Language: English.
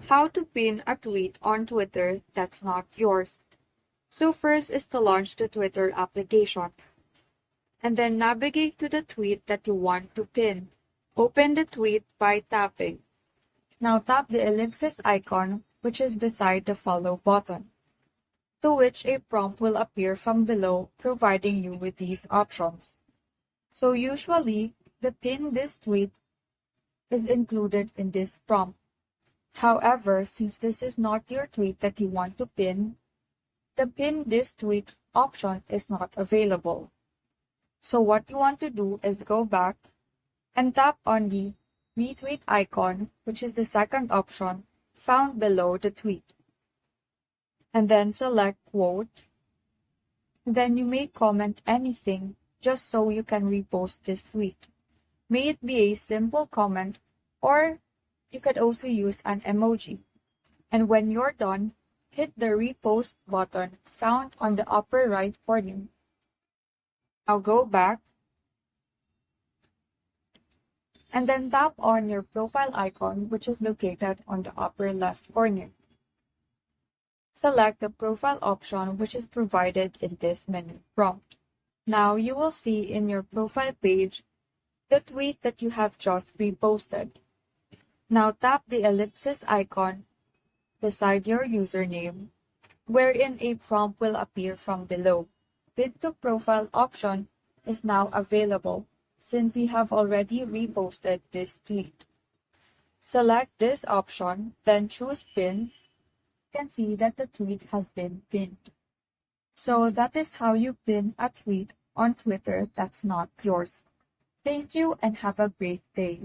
How to pin a tweet on Twitter that's not yours. So first is to launch the Twitter application and then navigate to the tweet that you want to pin. Open the tweet by tapping. Now tap the ellipsis icon which is beside the follow button, to which a prompt will appear from below providing you with these options. So usually, the pin this tweet is included in this prompt. However, since this is not your tweet that you want to pin, the pin this tweet option is not available. So what you want to do is go back and tap on the retweet icon, which is the second option found below the tweet. And then select quote. Then you may comment anything just so you can repost this tweet. May it be a simple comment or you could also use an emoji. And when you're done, hit the repost button found on the upper right corner. Now go back and then tap on your profile icon which is located on the upper left corner. Select the profile option which is provided in this menu prompt. Now you will see in your profile page the tweet that you have just reposted. Now tap the ellipsis icon beside your username, wherein a prompt will appear from below. Pin to profile option is now available since you have already reposted this tweet. Select this option, then choose pin. You can see that the tweet has been pinned. So that is how you pin a tweet on Twitter that's not yours. Thank you and have a great day.